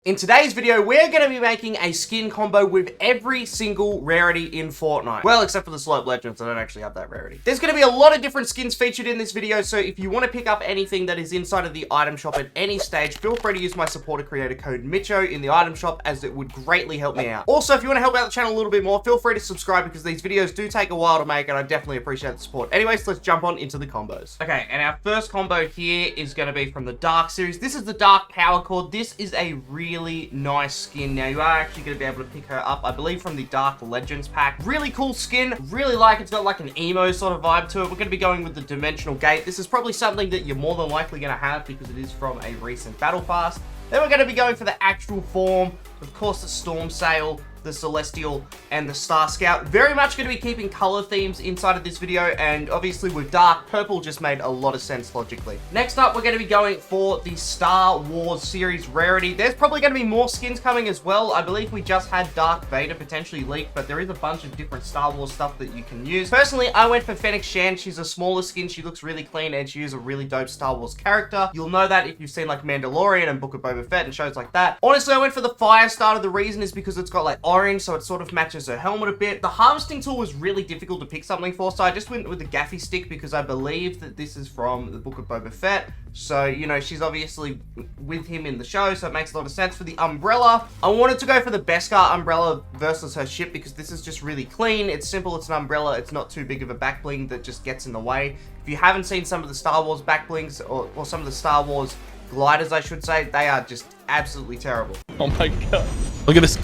In today's video, we're going to be making a skin combo with every single rarity in Fortnite. Well, except for the Slope Legends, I don't actually have that rarity. There's going to be a lot of different skins featured in this video, so if you want to pick up anything that is inside of the item shop at any stage, feel free to use my supporter creator code Mitcho in the item shop, as it would greatly help me out. Also, if you want to help out the channel a little bit more, feel free to subscribe because these videos do take a while to make, and I definitely appreciate the support. Anyways, let's jump on into the combos. Okay, and our first combo here is going to be from the Dark series. This is the Dark Power Cord. This is a really nice skin. Now, you are actually going to be able to pick her up, I believe, from the Dark Legends pack. Really cool skin. Really like it. It's got like an emo sort of vibe to it. We're going to be going with the Dimensional Gate. This is probably something that you're more than likely going to have because it is from a recent Battle Pass. Then we're going to be going for the actual form. Of course, the Storm Sail, the Celestial, and the Star Scout. Very much going to be keeping color themes inside of this video, and obviously with Dark, purple just made a lot of sense logically. Next up, we're going to be going for the Star Wars series rarity. There's probably going to be more skins coming as well. I believe we just had Darth Vader potentially leaked, but there is a bunch of different Star Wars stuff that you can use. Personally, I went for Fennec Shand. She's a smaller skin. She looks really clean, and she is a really dope Star Wars character. You'll know that if you've seen like Mandalorian and Book of Boba Fett and shows like that. Honestly, I went for the Fire Starter. The reason is because it's got like orange, so it sort of matches her helmet a bit. The harvesting tool was really difficult to pick something for, so I just went with the Gaffy Stick because I believe that this is from the Book of Boba Fett. So, you know, she's obviously with him in the show, so it makes a lot of sense. For the umbrella, I wanted to go for the Beskar umbrella versus her ship because this is just really clean. It's simple, it's an umbrella, it's not too big of a back bling that just gets in the way. If you haven't seen some of the Star Wars back blings, or some of the Star Wars gliders, I should say, they are just absolutely terrible. Oh my god. Look at this.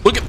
Look at...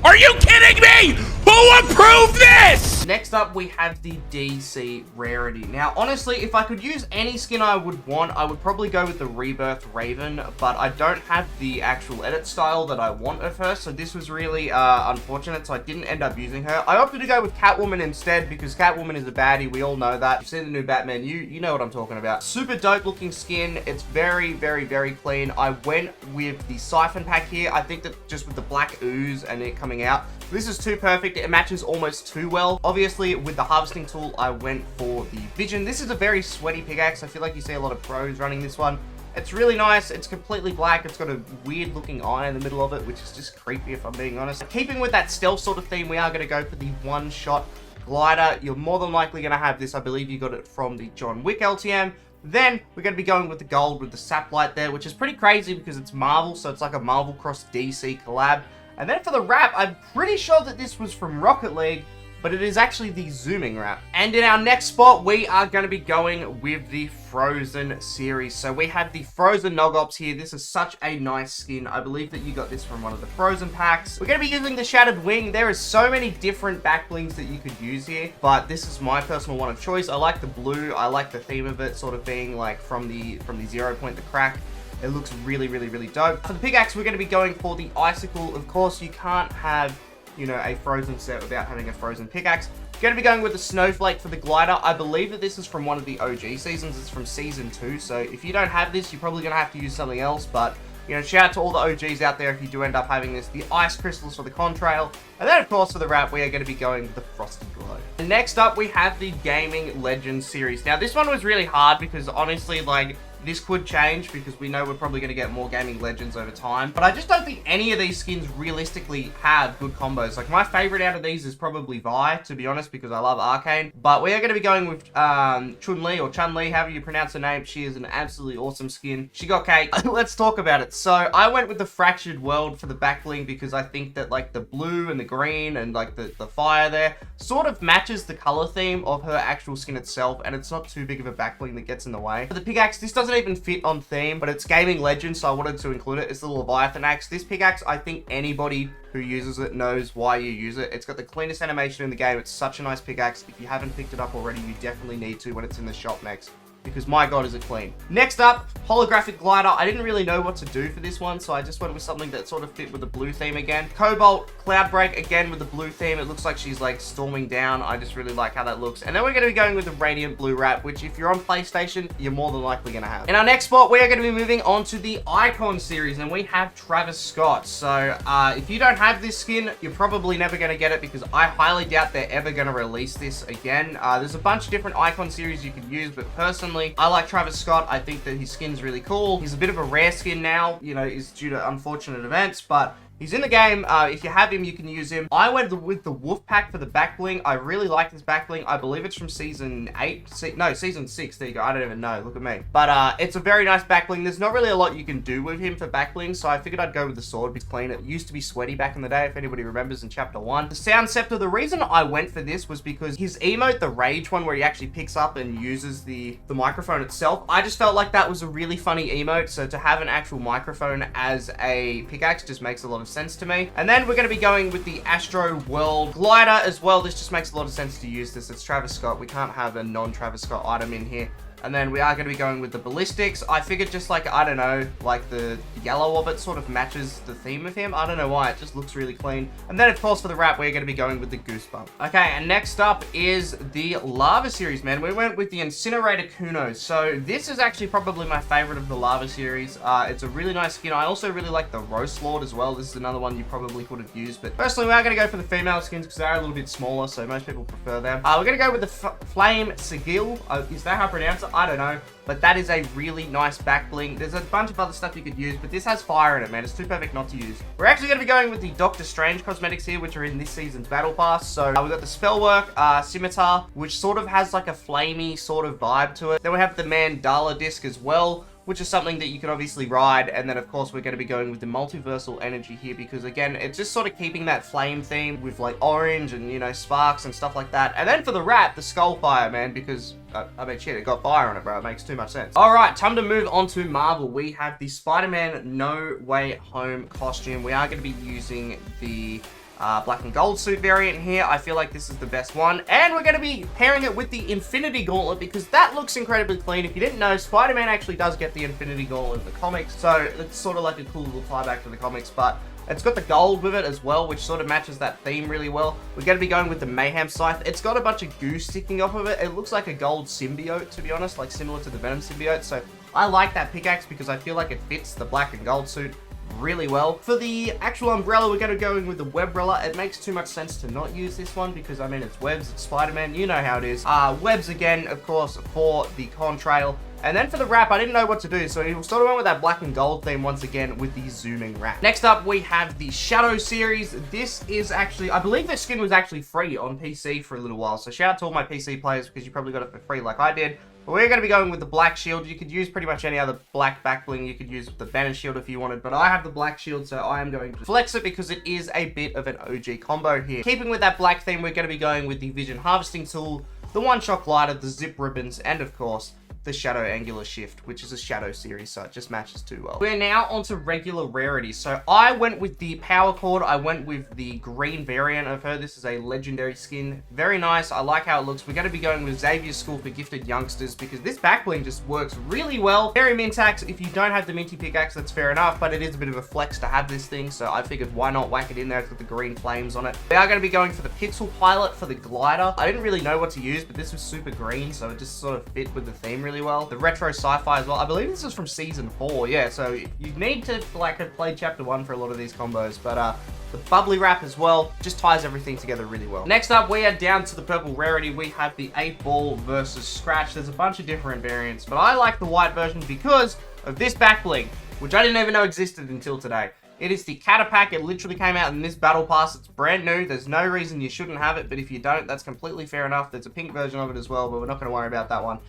Are you kidding me? Who approved this? Next up, we have the DC rarity. Now, honestly, if I could use any skin I would want, I would probably go with the Rebirth Raven, but I don't have the actual edit style that I want of her, so this was really unfortunate, so I didn't end up using her. I opted to go with Catwoman instead, because Catwoman is a baddie, we all know that. You've seen the new Batman, you know what I'm talking about. Super dope looking skin. It's very, very, very clean. I went with the Siphon pack here. I think that just with the black ooze and it coming out, this is too perfect. It matches almost too well. Obviously, with the harvesting tool, I went for the Vision. This is a very sweaty pickaxe. I feel like you see a lot of pros running this one. It's really nice. It's completely black. It's got a weird looking eye in the middle of it, which is just creepy if I'm being honest. Keeping with that stealth sort of theme, we are going to go for the one-shot glider. You're more than likely going to have this. I believe you got it from the John Wick LTM. Then we're going to be going with the gold with the Saplight there, which is pretty crazy because it's Marvel, so it's like a Marvel cross DC collab. And then for the wrap, I'm pretty sure that this was from Rocket League, but it is actually the zooming wrap. And in our next spot, we are going to be going with the Frozen series. So we have the Frozen Nogops here. This is such a nice skin. I believe that you got this from one of the Frozen packs. We're going to be using the Shattered Wing. There is so many different back blings that you could use here, but this is my personal one of choice. I like the blue. I like the theme of it sort of being like from the 0 point, the crack. It looks really, really, really dope. For the pickaxe, we're going to be going for the Icicle. Of course, you can't have, you know, a Frozen set without having a Frozen pickaxe. Going to be going with the Snowflake for the glider. I believe that this is from one of the OG seasons. It's from season 2. So if you don't have this, you're probably going to have to use something else. But, you know, shout out to all the OGs out there if you do end up having this. The Ice Crystals for the Contrail. And then, of course, for the wrap, we are going to be going with the Frosty Glow. And next up, we have the Gaming Legends series. Now, this one was really hard because, honestly, like, this could change because we know we're probably going to get more Gaming Legends over time. But I just don't think any of these skins realistically have good combos. Like, my favorite out of these is probably Vi, to be honest, because I love Arcane. But we are going to be going with Chun-Li, or Chun-Li, however you pronounce her name. She is an absolutely awesome skin. She got cake. Let's talk about it. So, I went with the Fractured World for the back bling because I think that, like, the blue and the green and, like, the fire there sort of matches the color theme of her actual skin itself, and it's not too big of a back bling that gets in the way. For the pickaxe, this doesn't even fit on theme, but it's Gaming Legends, so I wanted to include it. It's the Leviathan axe. This pickaxe, I think anybody who uses it knows why you use it. It's got the cleanest animation in the game. It's such a nice pickaxe. If you haven't picked it up already, you definitely need to when it's in the shop next, because my god is it clean. Next up, Holographic Glider. I didn't really know what to do for this one, so I just went with something that sort of fit with the blue theme again. Cobalt Cloudbreak, again with the blue theme. It looks like she's like storming down. I just really like how that looks. And then we're going to be going with the Radiant Blue wrap, which if you're on PlayStation, you're more than likely going to have. In our next spot, we are going to be moving on to the Icon series, and we have Travis Scott. So if you don't have this skin, you're probably never going to get it because I highly doubt they're ever going to release this again. There's a bunch of different Icon series you can use, but personally, personally. I like Travis Scott. I think that his skin's really cool. He's a bit of a rare skin now, you know, is due to unfortunate events, but he's in the game. If you have him, you can use him. I went with the Wolf Pack for the back bling. I really like this back bling. I believe it's from season 8. No, season 6. There you go. I don't even know. Look at me. But it's a very nice back bling. There's not really a lot you can do with him for back bling, so I figured I'd go with the sword. He's clean. It used to be sweaty back in the day, if anybody remembers in chapter 1. The Sound Scepter, the reason I went for this was because his emote, the Rage one, where he actually picks up and uses the microphone itself, I just felt like that was a really funny emote, so to have an actual microphone as a pickaxe just makes a lot of sense to me. And then we're going to be going with the Astro World Glider as well. This just makes a lot of sense to use this. It's Travis Scott. We can't have a non-Travis Scott item in here. And then we are going to be going with the ballistics. I figured just like, I don't know, like the yellow of it sort of matches the theme of him. I don't know why, it just looks really clean. And then of course for the wrap, we're going to be going with the Goosebump. Okay, and next up is the Lava series, man. We went with the Incinerator Kuno. So this is actually probably my favorite of the Lava series. It's a really nice skin. I also really like the Roast Lord as well. This is another one you probably could have used. But personally, we are going to go for the female skins because they're a little bit smaller, so most people prefer them. We're going to go with the Flame Sigil. Is that how I pronounce it? I don't know, but that is a really nice back bling. There's a bunch of other stuff you could use, but this has fire in it, man. It's too perfect not to use. We're actually going to be going with the Doctor Strange cosmetics here, which are in this season's Battle Pass. So we've got the Spellwork Scimitar, which sort of has like a flamey sort of vibe to it. Then we have the Mandala Disc as well, which is something that you can obviously ride. And then of course we're going to be going with the Multiversal Energy here because again, it's just sort of keeping that flame theme with like orange and, you know, sparks and stuff like that. And then for the wrap, the Skullfire, man, because I mean, shit, it got fire on it, bro. It makes too much sense. All right, time to move on to Marvel. We have the Spider-Man No Way Home costume. We are going to be using the black and gold suit variant here. I feel like this is the best one. And we're going to be pairing it with the Infinity Gauntlet because that looks incredibly clean. If you didn't know, Spider-Man actually does get the Infinity Gauntlet in the comics. So it's sort of like a cool little tie back to the comics, but it's got the gold with it as well, which sort of matches that theme really well. We're going to be going with the Mayhem Scythe. It's got a bunch of goo sticking off of it. It looks like a gold symbiote, to be honest, like similar to the Venom symbiote. So I like that pickaxe because I feel like it fits the black and gold suit really well. For the actual umbrella, we're going to go in with the Webbrella. It makes too much sense to not use this one because, I mean, it's webs, it's Spider-Man, you know how it is. Webs again, of course, for the contrail. And then for the wrap, I didn't know what to do, so we sort of went with that black and gold theme once again with the zooming wrap. Next up, we have the Shadow series. This is actually, I believe this skin was actually free on PC for a little while, so shout out to all my PC players because you probably got it for free like I did. But we're going to be going with the black shield. You could use pretty much any other black back bling. You could use the Banner shield if you wanted, but I have the black shield, so I am going to flex it because it is a bit of an OG combo here. Keeping with that black theme, we're going to be going with the Vision Harvesting Tool, the One-Shot Glider, the Zip Ribbons, and of course, the Shadow Angular Shift, which is a Shadow series, so it just matches too well. We're now onto regular rarities. So I went with the Power Cord. I went with the green variant of her. This is a legendary skin. Very nice. I like how it looks. We're going to be going with Xavier's School for Gifted Youngsters because this back bling just works really well. Very Mintax. If you don't have the Minty pickaxe, that's fair enough, but it is a bit of a flex to have this thing, so I figured why not whack it in there with the green flames on it. We are going to be going for the Pixel Pilot for the glider. I didn't really know what to use, but this was super green, so it just sort of fit with the theme really well. The retro sci-fi as well. I believe this is from season 4, yeah, so you need to like have played chapter 1 for a lot of these combos, but the bubbly wrap as well just ties everything together really well. Next up, we are down to the purple rarity. We have the 8-ball versus Scratch. There's a bunch of different variants, but I like the white version because of this back bling, which I didn't even know existed until today. It is the Catapack. It literally came out in this battle pass. It's brand new. There's no reason you shouldn't have it, but if you don't, that's completely fair enough. There's a pink version of it as well, but we're not going to worry about that one.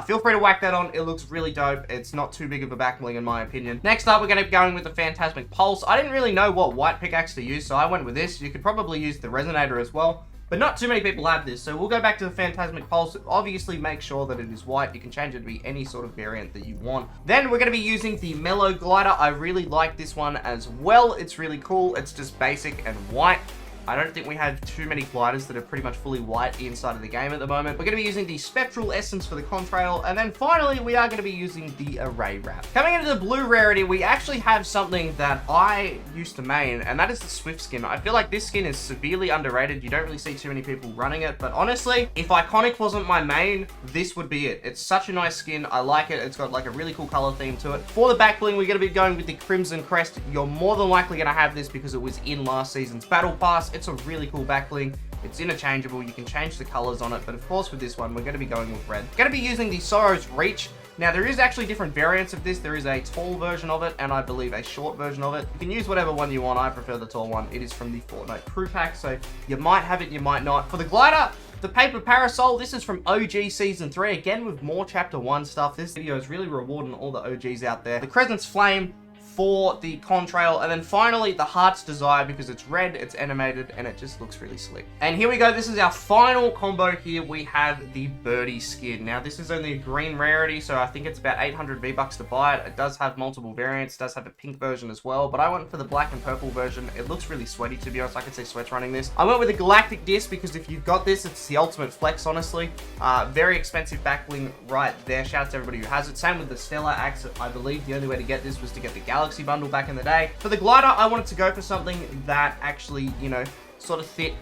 Feel free to whack that on. It looks really dope. It's not too big of a back bling in my opinion. Next up, we're going to be going with the Phantasmic Pulse. I didn't really know what white pickaxe to use, so I went with this. You could probably use the Resonator as well, but not too many people have this, so we'll go back to the Phantasmic Pulse. Obviously, make sure that it is white. You can change it to be any sort of variant that you want. Then we're going to be using the Mellow Glider. I really like this one as well. It's really cool. It's just basic and white. I don't think we have too many gliders that are pretty much fully white inside of the game at the moment. We're going to be using the Spectral Essence for the contrail. And then finally, we are going to be using the Array Wrap. Coming into the blue rarity, we actually have something that I used to main, and that is the Swift skin. I feel like this skin is severely underrated. You don't really see too many people running it. But honestly, if Iconic wasn't my main, this would be it. It's such a nice skin. I like it. It's got like a really cool color theme to it. For the back bling, we're going to be going with the Crimson Crest. You're more than likely going to have this because it was in last season's Battle Pass. It's a really cool back bling. It's interchangeable. You can change the colors on it, but of course with this one, we're going to be going with red. Going to be using the Sorrow's Reach. Now, there is actually different variants of this. There is a tall version of it, and I believe a short version of it. You can use whatever one you want. I prefer the tall one. It is from the Fortnite Crew Pack, so you might have it, you might not. For the glider, the Paper Parasol, this is from OG Season 3, again with more Chapter 1 stuff. This video is really rewarding all the OGs out there. The Crescent's Flame for the contrail, and then finally the Heart's Desire, because it's red, it's animated, and it just looks really slick. And here we go, this is our final combo here. We have the Birdie skin. Now this is only a green rarity, so I think it's about 800 V-Bucks to buy it. It does have multiple variants, does have a pink version as well, but I went for the black and purple version. It looks really sweaty, to be honest. I could say sweats running this. I went with the Galactic Disc because if you've got this, it's the ultimate flex, honestly. Very expensive back bling right there. Shout out to everybody who has it. Same with the Stellar Axe. I believe the only way to get this was to get the Galaxy bundle back in the day. For the glider, I wanted to go for something that actually, you know, sort of fit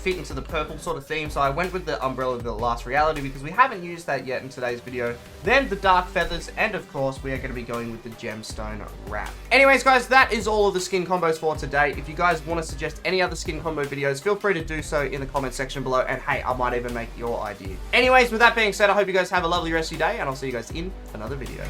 into the purple sort of theme. So I went with the Umbrella of the Last Reality because we haven't used that yet in today's video. Then the Dark Feathers, and of course, we are going to be going with the Gemstone Wrap. Anyways, guys, that is all of the skin combos for today. If you guys want to suggest any other skin combo videos, feel free to do so in the comment section below. And hey, I might even make your idea. Anyways, with that being said, I hope you guys have a lovely rest of your day, and I'll see you guys in another video.